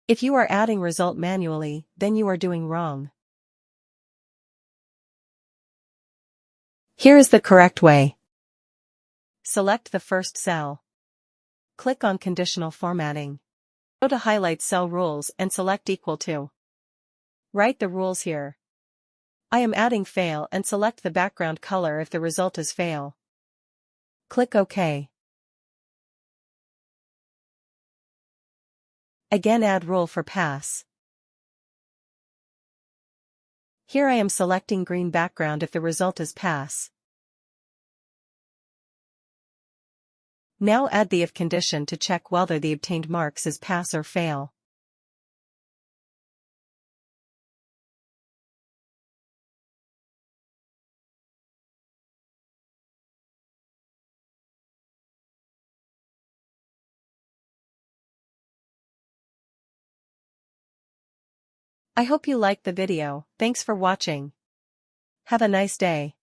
If you are adding result manually, then you are doing wrong. Here is the correct way. Select the first cell. Click on Conditional Formatting. Go to Highlight Cell Rules and select Equal to. Write the rules here. I am adding fail and select the background color if the result is fail. Click OK. Again add rule for pass. Here I am selecting green background if the result is pass. Now add the if condition to check whether the obtained marks is pass or fail. I hope you liked the video. Thanks for watching. Have a nice day.